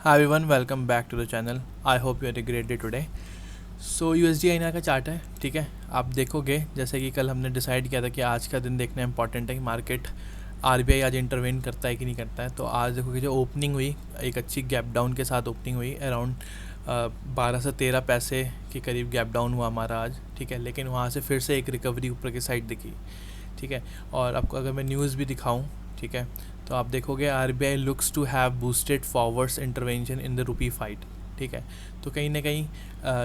Hi everyone, welcome back to the channel. I hope you had a great day today. So USD INR का chart है, ठीक है। आप देखोगे जैसे कि कल हमने डिसाइड किया था कि आज का दिन देखना इंपॉर्टेंट है कि मार्केट RBI आज इंटरवेन करता है कि नहीं करता है। तो आज देखोगे जो ओपनिंग हुई एक अच्छी गैप डाउन के साथ ओपनिंग हुई अराउंड 12 से 13 पैसे के करीब गैप डाउन हुआ हमारा आज, ठीक है। लेकिन वहाँ से फिर से एक रिकवरी ऊपर की साइड दिखी, ठीक है। और आपको अगर मैं न्यूज़ भी दिखाऊं, ठीक है, तो आप देखोगे RBI looks to have boosted forwards intervention in the rupee fight, ठीक है। तो कहीं ना कहीं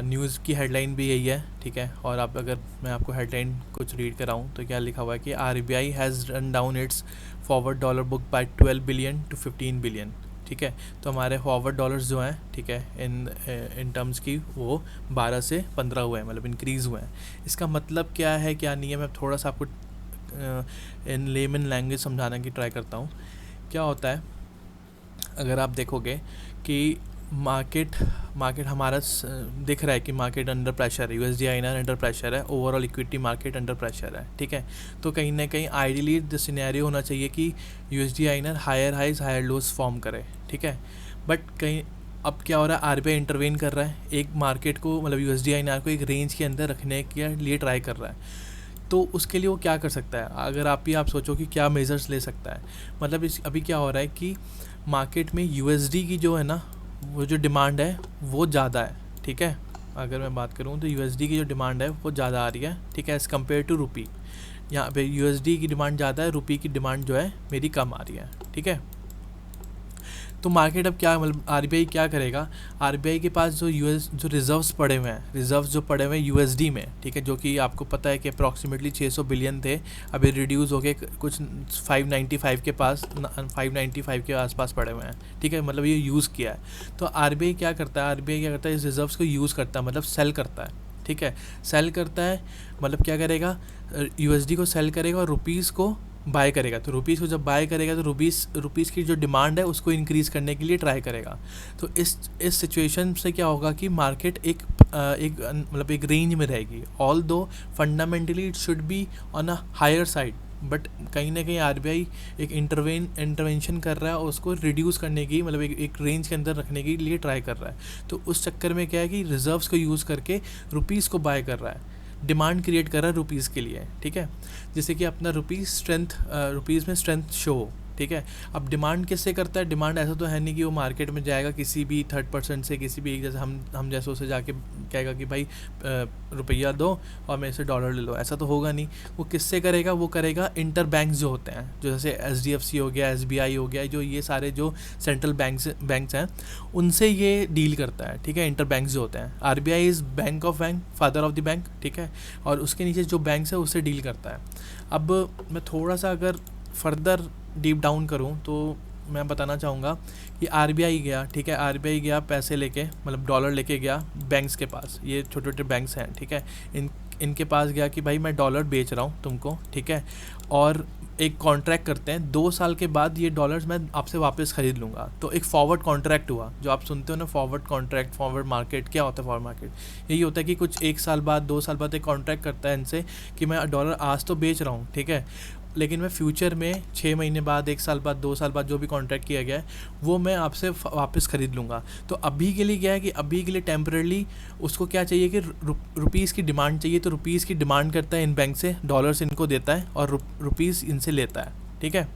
न्यूज़ की हेडलाइन भी यही है, ठीक है। और आप अगर मैं आपको हेडलाइन कुछ रीड कराऊँ तो क्या लिखा हुआ है कि RBI has run down its forward dollar book by 12 billion to 15 billion, ठीक है। तो हमारे फॉरवर्ड डॉलर्स जो हैं, ठीक है, इन टर्म्स की वो 12 से 15 हुए हैं, मतलब इंक्रीज़ हुए हैं। इसका मतलब क्या है क्या नहीं है, मैं थोड़ा सा आपको इन लेमन लैंग्वेज समझाने की ट्राई करता हूँ। क्या होता है, अगर आप देखोगे कि मार्केट मार्केट हमारा दिख रहा है कि मार्केट अंडर प्रेशर है, USD INR अंडर प्रेशर है, overall equity market under pressure है, ठीक है। तो कहीं ना कहीं आइडियली द सिनेरियो होना चाहिए कि USD INR higher highs higher lows form करे, ठीक है। बट कहीं अब क्या हो रहा है, RBI इंटरवेन कर रहा है, एक मार्केट को मतलब USD INR को एक रेंज के अंदर रखने के लिए ट्राई कर रहा है। तो उसके लिए वो क्या कर सकता है, अगर आप सोचो कि क्या मेजर्स ले सकता है। मतलब इस अभी क्या हो रहा है कि मार्केट में USD की जो है ना, वो जो डिमांड है वो ज़्यादा है, ठीक है। अगर मैं बात करूँ तो USD की जो डिमांड है वो ज़्यादा आ रही है, ठीक है, एज़ कम्पेयर टू रुपी। यहाँ पे USD की डिमांड ज़्यादा है, रुपी की डिमांड जो है मेरी कम आ रही है, ठीक है। तो मार्केट अब क्या मतलब RBI क्या करेगा, RBI के पास जो रिजर्व्स पड़े हुए हैं, रिजर्व्स जो पड़े हुए हैं USD में, ठीक है, जो कि आपको पता है कि अप्रॉक्सीमेटली 600 बिलियन थे, अभी रिड्यूस हो गए कुछ 595 के पास, 595 के आसपास पड़े हुए हैं, ठीक है। मतलब ये यूज़ किया है। तो RBI क्या करता है, RBI क्या करता है, इस रिजर्व्स को यूज़ करता है, मतलब सेल करता है, ठीक है। सेल करता है मतलब क्या करेगा, USD को सेल करेगा और रुपीज़ को बाय करेगा। तो रुपीज़ को जब बाय करेगा तो रुपीज़ की जो डिमांड है उसको इंक्रीज़ करने के लिए ट्राई करेगा। तो इस सिचुएशन से क्या होगा कि मार्केट मतलब एक रेंज में रहेगी। Although fundamentally it should be on a higher side, but कहीं ना कहीं RBI एक इंटरवेंशन कर रहा है और उसको रिड्यूस करने की मतलब एक रेंज के अंदर रखने के लिए ट्राई कर रहा है। तो उस चक्कर में क्या है कि रिजर्व्स को यूज़ करके रुपीज़ को बाय कर रहा है, डिमांड क्रिएट कर रहा है रुपीज़ के लिए, ठीक है। जैसे कि अपना रुपीज़ में स्ट्रेंथ शो हो, ठीक है। अब डिमांड किससे करता है, डिमांड ऐसा तो है नहीं कि वो मार्केट में जाएगा किसी भी थर्ड पर्सन से, किसी भी जैसे हम जैसे उसे जाके कहेगा कि भाई रुपया दो और मेरे से डॉलर ले लो, ऐसा तो होगा नहीं। वो किससे करेगा, वो करेगा इंटर बैंक्स जो होते हैं, जो जैसे SDFC हो गया, SBI हो गया, जो ये सारे जो सेंट्रल बैंक्स हैं उनसे ये डील करता है, ठीक है। इंटर बैंक्स जो होते हैं, RBI is bank of bank, father of the bank, ठीक है। और उसके नीचे जो बैंक्स है उससे डील करता है। अब मैं थोड़ा सा अगर फर्दर डीप डाउन करूं तो मैं बताना चाहूँगा कि RBI गया, ठीक है, RBI गया पैसे लेके मतलब डॉलर लेके गया बैंक्स के पास, ये छोटे छोटे बैंक्स हैं, ठीक है, इनके पास गया कि भाई मैं डॉलर बेच रहा हूँ तुमको, ठीक है। और एक कॉन्ट्रैक्ट करते हैं, 2 साल के बाद ये डॉलर्स मैं आपसे वापस ख़रीद लूँगा। तो एक फॉरवर्ड कॉन्ट्रैक्ट हुआ, जो आप सुनते हो ना फॉरवर्ड कॉन्ट्रैक्ट, फॉरवर्ड मार्केट। क्या होता है फॉरवर्ड मार्केट, यही होता है कि कुछ 1 साल बाद 2 साल बाद एक कॉन्ट्रैक्ट करता है इनसे कि मैं डॉलर आज तो बेच रहा हूँ, ठीक है, लेकिन मैं फ्यूचर में 6 महीने बाद, 1 साल बाद, 2 साल बाद जो भी कॉन्ट्रैक्ट किया गया है वो मैं आपसे वापस ख़रीद लूँगा। तो अभी के लिए क्या है कि अभी के लिए टेम्परली उसको क्या चाहिए कि रुपीज़ की डिमांड चाहिए। तो रुपीज़ की डिमांड करता है इन बैंक से, डॉलर्स इनको देता है और रुपीज़ इनसे लेता है, ठीक है,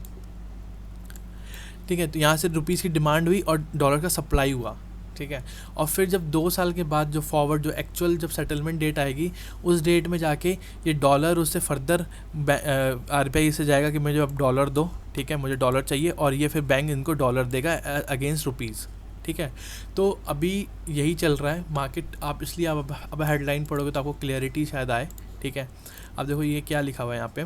ठीक है। तो यहाँ से रुपीज़ की डिमांड हुई और डॉलर का सप्लाई हुआ, ठीक है। और फिर जब 2 साल के बाद जो फॉरवर्ड जो एक्चुअल जब सेटलमेंट डेट आएगी, उस डेट में जाके ये डॉलर उससे फर्दर RBI से जाएगा कि मुझे अब डॉलर दो, ठीक है, मुझे डॉलर चाहिए, और ये फिर बैंक इनको डॉलर देगा अगेंस्ट रुपीज़, ठीक है। तो अभी यही चल रहा है मार्केट। आप इसलिए अब हेडलाइन पढ़ोगे तो आपको क्लियरिटी शायद आए, ठीक है। अब देखो ये क्या लिखा हुआ है यहाँ पे,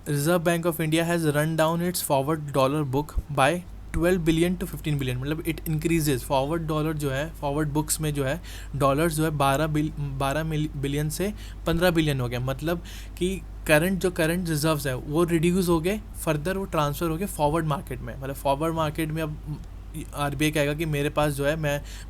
Reserve Bank of India has run down its forward dollar book by 12 billion to 15 billion, मतलब इट इंक्रीजेज। फॉरवर्ड डॉलर जो है, फॉरवर्ड बुक्स में जो है डॉलर्स जो है 12 बिलियन से 15 बिलियन हो गया। मतलब कि करंट रिजर्व्स है वो रिड्यूस हो गए, फर्दर वो ट्रांसफ़र हो गए फॉरवर्ड मार्केट में। मतलब फॉरवर्ड मार्केट में अब RBI कहेगा कि मेरे पास जो है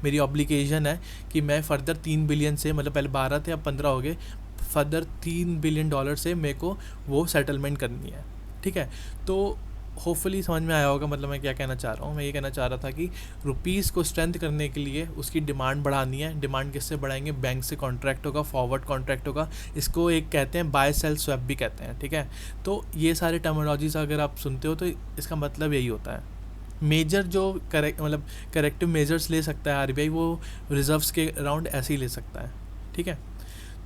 मेरी ऑब्लिगेशन है कि मैं फर्दर 3 बिलियन से, मतलब पहले 12 थे अब 15 हो गए, फर्दर $3 बिलियन से मेरे को वो सेटलमेंट करनी है, ठीक है। तो होपफुली समझ में आया होगा, मतलब मैं क्या कहना चाह रहा हूँ। मैं ये कहना चाह रहा था कि रुपीज़ को स्ट्रेंथ करने के लिए उसकी डिमांड बढ़ानी है। डिमांड किससे बढ़ाएंगे? बैंक से कॉन्ट्रैक्ट होगा, फॉरवर्ड कॉन्ट्रैक्ट होगा, इसको एक कहते हैं बाय सेल स्वैप भी कहते हैं, ठीक है। तो ये सारे टर्मिनोलॉजीज अगर आप सुनते हो तो इसका मतलब यही होता है। मेजर जो करेक्टिव मेजर्स ले सकता है आरबीआई, वो रिजर्व्स के अराउंड ऐसे ही ले सकता है, ठीक है।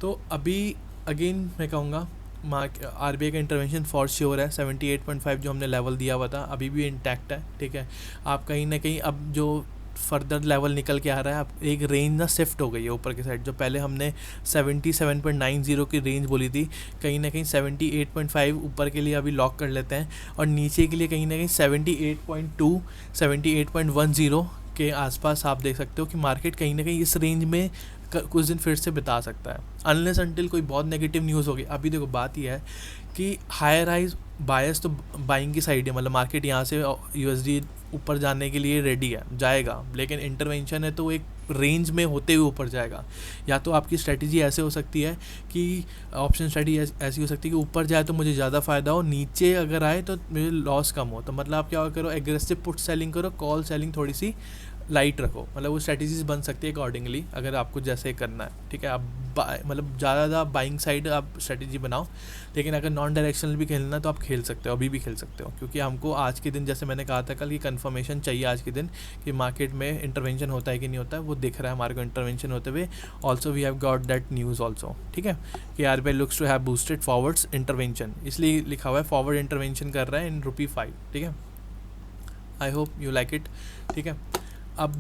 तो अभी अगेन मैं कहूँगा आरबीआई का इंटरवेंशन फॉर श्योर है। 78.5 जो हमने लेवल दिया हुआ था अभी भी इंटैक्ट है, ठीक है। आप कहीं ना कहीं अब जो फर्दर लेवल निकल के आ रहा है, अब एक रेंज ना शिफ्ट हो गई है ऊपर की साइड। जो पहले हमने 77.90 की रेंज बोली थी, कहीं ना कहीं 78.5 ऊपर के लिए अभी लॉक कर लेते हैं, और नीचे के लिए कहीं ना कहीं 78.2 78.10 के आसपास आप देख सकते हो कि मार्केट कहीं ना कहीं इस रेंज में कुछ दिन फिर से बिता सकता है, अनलेस अनटिल कोई बहुत नेगेटिव न्यूज़ होगी। अभी देखो बात यह है कि हायर हाइज बायस तो बाइंग की साइड है, मतलब मार्केट यहाँ से यूएसडी ऊपर जाने के लिए रेडी है, जाएगा, लेकिन इंटरवेंशन है तो एक रेंज में होते हुए ऊपर जाएगा। या तो आपकी स्ट्रेटजी ऐसे हो सकती है कि ऑप्शन स्ट्रेटजी ऐसी हो सकती है कि ऊपर जाए तो मुझे ज़्यादा फ़ायदा हो, नीचे अगर आए तो मेरे लॉस कम हो। तो मतलब आप क्या करो, एग्रेसिव पुट सेलिंग करो, कॉल सेलिंग थोड़ी सी लाइट रखो। मतलब वो स्ट्रेटजीज बन सकती है अकॉर्डिंगली, अगर आपको जैसे करना है, ठीक है। आप मतलब ज़्यादा बाइंग साइड आप स्ट्रेटजी बनाओ, लेकिन अगर नॉन डायरेक्शनल भी खेलना है तो आप खेल सकते हो, अभी भी खेल सकते हो, क्योंकि हमको आज के दिन, जैसे मैंने कहा था कल, की कंफर्मेशन चाहिए आज के दिन कि मार्केट में इंटरवेंशन होता है कि नहीं होता है। वो दिख रहा है हमारे को इंटरवेंशन होते हुए। Also we have got that news also, ठीक है, कि RBI looks to have boosted forwards intervention, इसलिए लिखा हुआ है फॉरवर्ड इंटरवेंशन कर रहा है इन ₹5, ठीक है। I hope you like it, ठीक है। अब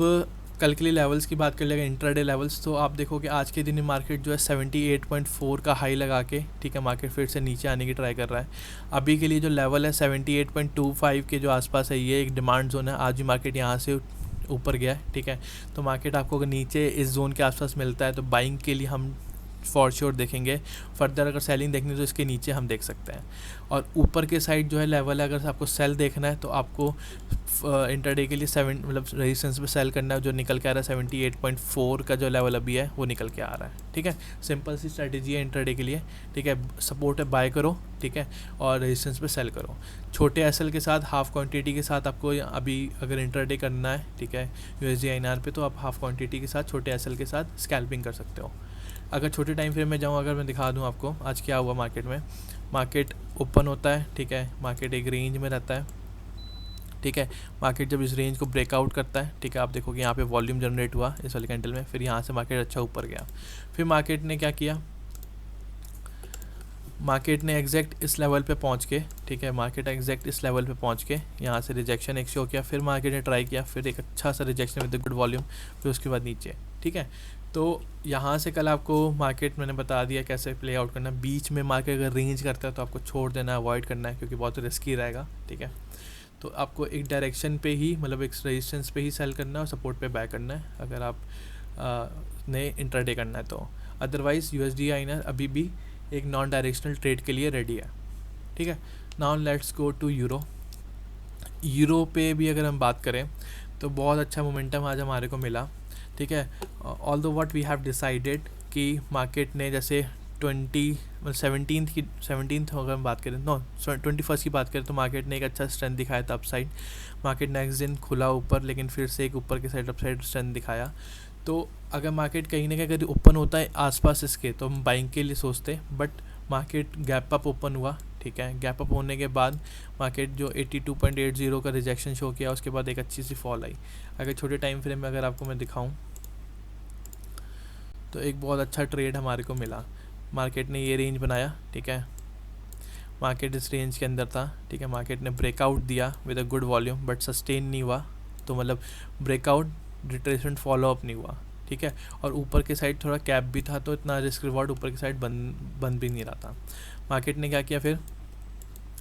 कल के लिए लेवल्स की बात कर लेगा, इंट्राडे लेवल्स। तो आप देखो कि आज के दिन मार्केट जो है 78.4 का हाई लगा के, ठीक है, मार्केट फिर से नीचे आने की ट्राई कर रहा है। अभी के लिए जो लेवल है 78.25 के जो आसपास है, ये एक डिमांड जोन है। आज भी मार्केट यहाँ से ऊपर गया है, ठीक है। तो मार्केट आपको अगर नीचे इस जोन के आसपास मिलता है तो बाइंग के लिए हम फॉर श्योर देखेंगे। फर्दर अगर सेलिंग देखनी है तो इसके नीचे हम देख सकते हैं। और ऊपर के साइड जो है लेवल है, अगर आपको सेल देखना है तो आपको इंटरडे के लिए मतलब रेजिस्टेंस पे सेल करना है, जो निकल के आ रहा है 78.4 का जो लेवल अभी है वो निकल के आ रहा है, ठीक है। सिंपल सी स्ट्रेटेजी है इंटरडे के लिए, ठीक है। सपोर्ट है बाय करो, ठीक है, और रेजिस्टेंस पे सेल करो। छोटे एसएल के साथ, हाफ क्वांटिटी के साथ आपको अभी अगर इंटरडे करना है, ठीक है, यूएसडी आईएनआर पे, तो आप हाफ क्वांटिटी के साथ, छोटे एसएल के साथ स्कैल्पिंग कर सकते हो। अगर छोटे टाइम फ्रेम में जाऊँ, अगर मैं दिखा दूँ आपको आज क्या हुआ मार्केट में। मार्केट ओपन होता है, ठीक है, मार्केट एक रेंज में रहता है, ठीक है। मार्केट जब इस रेंज को ब्रेकआउट करता है, ठीक है, आप देखो कि यहाँ पे वॉल्यूम जनरेट हुआ इस वाले कैंडल में, फिर यहाँ से मार्केट अच्छा ऊपर गया। फिर मार्केट ने क्या किया, मार्केट ने एग्जैक्ट इस लेवल पे पहुँच के, ठीक है, मार्केट एग्जैक्ट इस लेवल पे पहुँच के यहाँ से रिजेक्शन एक शो किया। फिर मार्केट ने ट्राई किया, फिर एक अच्छा सा रिजेक्शन विद गुड वॉल्यूम, फिर उसके बाद नीचे, ठीक है। तो यहाँ से कल आपको मार्केट मैंने बता दिया कैसे प्ले आउट करना। बीच में मार्केट अगर रेंज करता है तो आपको छोड़ देना, अवॉइड करना है, क्योंकि बहुत रिस्की रहेगा, ठीक है। तो आपको एक डायरेक्शन पे ही, मतलब एक रेजिस्टेंस पे ही सेल करना है और सपोर्ट पे बाय करना है, अगर आप ने इंट्राडे करना है तो। अदरवाइज़ यूएसडी आईएनआर अभी भी एक नॉन डायरेक्शनल ट्रेड के लिए रेडी है, ठीक है। Now let's go to euro. Euro पे भी अगर हम बात करें तो बहुत अच्छा मोमेंटम आज हमारे को मिला, ठीक है। ऑल दो व्हाट वी हैव डिसाइडेड कि मार्केट ने जैसे 17th अगर हम बात करें, 21st की बात करें, तो मार्केट ने एक अच्छा स्ट्रेंथ दिखाया था अपसाइड। मार्केट नेक्स्ट दिन खुला ऊपर, लेकिन फिर से एक ऊपर के साइड अपसाइड स्ट्रेंथ दिखाया। तो अगर मार्केट कहीं ना कहीं अगर ओपन होता है आसपास इसके, तो हम बाइंग के लिए सोचते, but market gap up open हुआ, ठीक है। गैप अप होने के बाद मार्केट जो 82.80 का रिजेक्शन शो किया, उसके बाद एक अच्छी सी फॉल आई। अगर छोटे टाइम फ्रेम में अगर आपको मैं दिखाऊं तो एक बहुत अच्छा ट्रेड हमारे को मिला। मार्केट ने ये रेंज बनाया, ठीक है, मार्केट इस रेंज के अंदर था, ठीक है। मार्केट ने ब्रेकआउट दिया with a good volume, but sustain नहीं हुआ, तो मतलब ब्रेकआउट रिट्रेसमेंट फॉलो अप नहीं हुआ, ठीक है। और ऊपर के साइड थोड़ा कैप भी था, तो इतना रिस्क रिवॉर्ड ऊपर की साइड बन भी नहीं रहा था। मार्केट ने क्या किया, फिर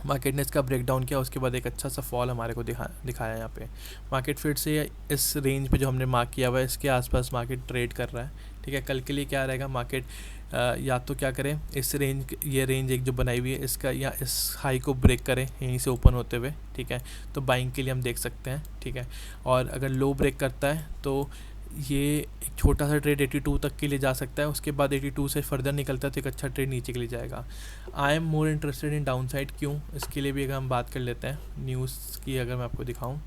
मार्केट ने इसका ब्रेकडाउन किया, उसके बाद एक अच्छा सा फॉल हमारे को दिखाया यहाँ पे। मार्केट फिर से इस रेंज पे जो हमने मार्क किया हुआ है, इसके आसपास मार्केट ट्रेड कर रहा है, ठीक है। कल के लिए क्या रहेगा, मार्केट या तो क्या करें, इस रेंज, ये रेंज एक जो बनाई हुई है इसका, या इस हाई को ब्रेक करें यहीं से ओपन होते हुए, ठीक है, तो बाइंग के लिए हम देख सकते हैं, ठीक है। और अगर लो ब्रेक करता है तो ये एक छोटा सा ट्रेड 82 तक के लिए जा सकता है, उसके बाद 82 से फर्दर निकलता है तो एक अच्छा ट्रेड नीचे के लिए जाएगा। I am more interested in down side, क्यों, इसके लिए भी अगर हम बात कर लेते हैं न्यूज़ की, अगर मैं आपको दिखाऊं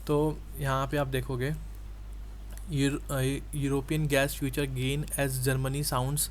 तो यहाँ पे आप देखोगे European gas future gain as Germany sounds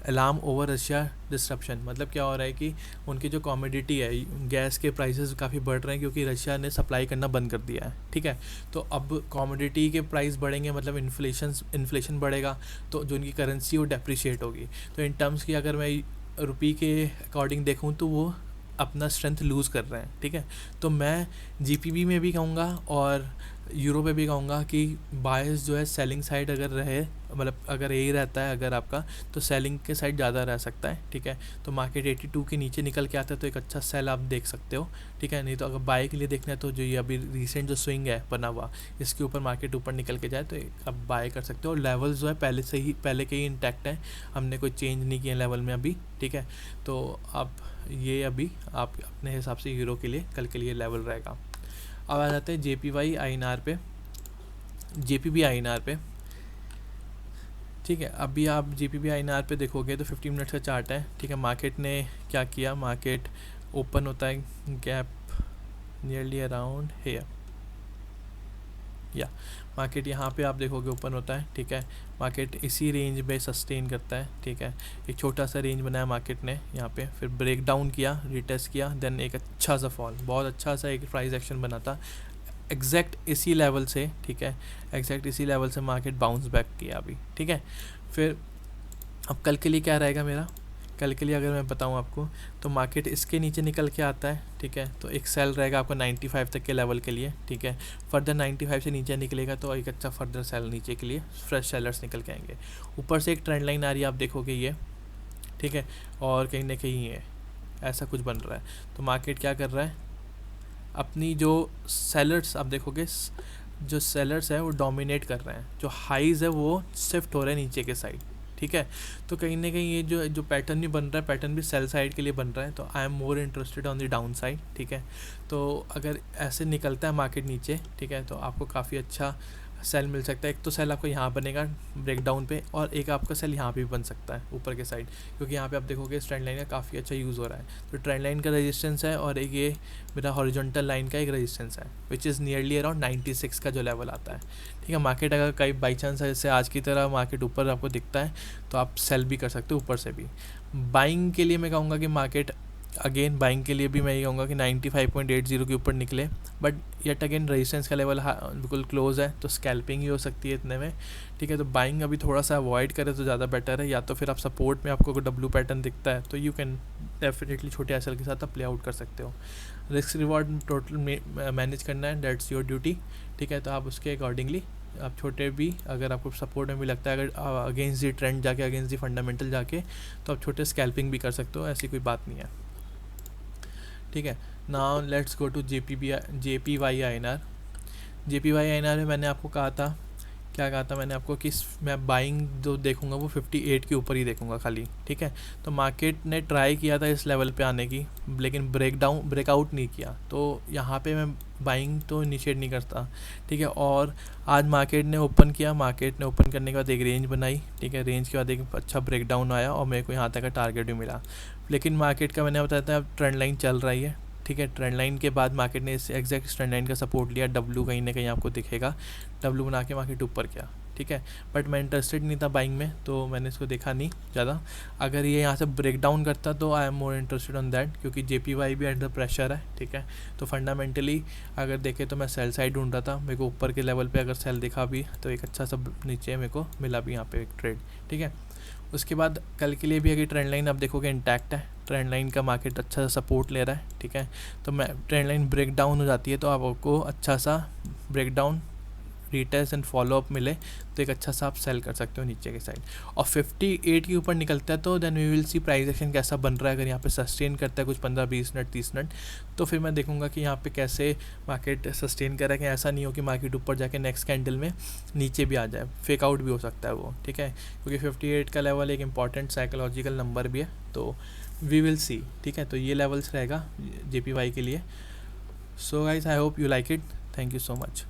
alarm over Russia disruption. मतलब क्या हो रहा है कि उनकी जो कॉमोडिटी है, गैस के प्राइसेस काफ़ी बढ़ रहे हैं क्योंकि रशिया ने सप्लाई करना बंद कर दिया है, ठीक है। तो अब कॉमोडिटी के प्राइस बढ़ेंगे, मतलब इन्फ्लेशन बढ़ेगा, तो जो उनकी करेंसी वो डेप्रिशिएट होगी। तो इन टर्म्स की अगर मैं रुपी के अकॉर्डिंग देखूँ तो वो अपना स्ट्रेंथ लूज़ कर रहे हैं, ठीक है। तो मैं जीपीबी में भी कहूँगा और यूरो पे भी कहूँगा कि बायस जो है सेलिंग साइड अगर रहे, मतलब अगर यही रहता है अगर आपका, तो सेलिंग के साइड ज़्यादा रह सकता है, ठीक है। तो मार्केट 82 के नीचे निकल के आता है तो एक अच्छा सेल आप देख सकते हो, ठीक है। नहीं तो अगर बाय के लिए देखना है तो जो ये अभी रिसेंट जो स्विंग है बना हुआ, इसके ऊपर मार्केट ऊपर निकल के जाए तो आप बाय कर सकते हो। और लेवल्स जो है पहले के ही इंटैक्ट हैं, हमने कोई चेंज नहीं किया लेवल में अभी, ठीक है। तो आप ये अभी आप अपने हिसाब से यूरो के लिए कल के लिए लेवल रहेगा। अब आ जाते हैं JPY INR पे, JPB INR पे, ठीक है। अभी आप JPB INR पे देखोगे तो 15 मिनट्स का चार्ट है, ठीक है। मार्केट ने क्या किया, मार्केट ओपन होता है गैप नियरली अराउंड हेयर, या मार्केट यहाँ पे आप देखोगे ओपन होता है, ठीक है। मार्केट इसी रेंज में सस्टेन करता है, ठीक है। एक छोटा सा रेंज बनाया मार्केट ने यहाँ पे, फिर ब्रेक डाउन किया, रिटेस्ट किया, देन एक अच्छा सा फॉल, बहुत अच्छा सा एक प्राइस एक्शन बना था एग्जैक्ट इसी लेवल से, ठीक है। एग्जैक्ट इसी लेवल से मार्केट बाउंस बैक किया अभी, ठीक है। फिर अब कल के लिए क्या रहेगा मेरा, कल के लिए अगर मैं बताऊं आपको तो मार्केट इसके नीचे निकल के आता है, ठीक है। तो एक सेल रहेगा आपका 95 तक के लेवल के लिए, ठीक है। फर्दर 95 से नीचे निकलेगा तो एक अच्छा फर्दर सेल नीचे के लिए फ्रेश सेलर्स निकल के आएंगे। ऊपर से एक ट्रेंड लाइन आ रही है, आप देखोगे ये, ठीक है। और कहीं ना कहीं ये ऐसा कुछ बन रहा है, तो मार्केट क्या कर रहा है, अपनी जो सेलर्स आप देखोगे, जो सेलर्स है वो डोमिनेट कर रहे हैं, जो हाइज़ है वो शिफ्ट हो रहे हैं नीचे के साइड, ठीक है। तो कहीं ना कहीं ये जो पैटर्न भी बन रहा है, पैटर्न भी सेल साइड के लिए बन रहा है, तो I am more interested on the down side, ठीक है। तो अगर ऐसे निकलता है मार्केट नीचे, ठीक है, तो आपको काफ़ी अच्छा सेल मिल सकता है। एक तो सेल आपको यहाँ बनेगा ब्रेकडाउन पे, और एक आपका सेल यहाँ पे भी बन सकता है ऊपर के साइड, क्योंकि यहाँ पे आप देखोगे इस ट्रेंड लाइन का काफ़ी अच्छा यूज़ हो रहा है। तो ट्रेंड लाइन का रेजिस्टेंस है और एक ये मेरा हॉरिजॉन्टल लाइन का एक रेजिस्टेंस है, विच इज़ नियरली अराउंड 96 का जो लेवल आता है, ठीक है। मार्केट अगर कहीं बाई चांस जैसे आज की तरह मार्केट ऊपर आपको दिखता है तो आप सेल भी कर सकते हो ऊपर से भी। बाइंग के लिए मैं कहूँगा कि मार्केट अगेन बाइंग के लिए भी मैं ये कहूँगा कि 95.80 के ऊपर निकले, बट येट अगेन रेजिस्टेंस का लेवल बिल्कुल क्लोज है, तो स्कैल्पिंग ही हो सकती है इतने में, ठीक है। तो बाइंग अभी थोड़ा सा अवॉइड करें तो ज़्यादा बेटर है, या तो फिर आप सपोर्ट में आपको अगर W पैटर्न दिखता है तो यू कैन डेफिनेटली छोटे एसएल के साथ आप प्ले आउट कर सकते हो। रिस्क रिवॉर्ड टोटल मैनेज करना है, डेट्स योर ड्यूटी, ठीक है। तो आप उसके अकॉर्डिंगली आप छोटे भी, अगर आपको सपोर्ट में भी लगता है अगर अगेंस्ट दी ट्रेंड जाके, अगेंस्ट दी फंडामेंटल जाके, तो आप छोटे स्कैल्पिंग भी कर सकते हो, ऐसी कोई बात नहीं है, ठीक है। Now let's go to JPY INR। JPY INR में मैंने आपको कहा था, क्या कहा था मैंने आपको, कि मैं बाइंग जो देखूंगा वो 58 के ऊपर ही देखूंगा खाली, ठीक है। तो मार्केट ने ट्राई किया था इस लेवल पे आने की, लेकिन ब्रेकआउट नहीं किया, तो यहाँ पे मैं बाइंग तो इनिशिएट नहीं करता, ठीक है। और आज मार्केट ने ओपन किया, मार्केट ने ओपन करने के बाद एक रेंज बनाई, ठीक है। रेंज के बाद एक अच्छा ब्रेकडाउन आया और मेरे को यहाँ तक का टारगेट भी मिला, लेकिन मार्केट का मैंने बताया था अब ट्रेंड लाइन चल रही है, ठीक है। ट्रेंड लाइन के बाद मार्केट ने इस एग्जैक्ट ट्रेंड लाइन का सपोर्ट लिया, W कहीं ना कहीं आपको दिखेगा, W बना के मार्केट ऊपर गया, ठीक है। बट मैं इंटरेस्टेड नहीं था बाइंग में, तो मैंने इसको देखा नहीं ज़्यादा। अगर ये यहाँ से ब्रेक डाउन करता तो I am more interested on that, क्योंकि JPY भी अंडर प्रेशर है, ठीक है। तो फंडामेंटली अगर देखें तो मैं सेल साइड ढूंढ रहा था, मेरे को ऊपर के लेवल पे अगर सेल दिखा भी तो एक अच्छा सा नीचे मेरे को मिला भी यहाँ पे एक ट्रेड, ठीक है। उसके बाद कल के लिए भी अगर ट्रेंड लाइन आप देखोगे इंटैक्ट है, ट्रेंड लाइन का मार्केट अच्छा सा सपोर्ट ले रहा है, ठीक है। तो मैं ट्रेंड लाइन ब्रेक डाउन हो जाती है तो आपको अच्छा सा break down, retest and follow up मिले तो एक अच्छा सा आप सेल कर सकते हो नीचे के साइड। और 58 के ऊपर निकलता है तो then we will see price action कैसा बन रहा है। अगर यहाँ पे सस्टेन करता है कुछ 15-20 मिनट 30 मिनट, तो फिर मैं देखूंगा कि यहाँ पे कैसे मार्केट सस्टेन कर रहा है, कि ऐसा नहीं हो कि मार्केट ऊपर जाके नेक्स्ट कैंडल में नीचे भी आ जाए, फेक आउट भी हो सकता है वो, ठीक है। क्योंकि 58 का लेवल एक इंपॉर्टेंट साइकोलॉजिकल नंबर भी है, तो वी विल सी, ठीक है। तो ये लेवल्स रहेगा JPY के लिए। So guys I hope you like it, thank you so much.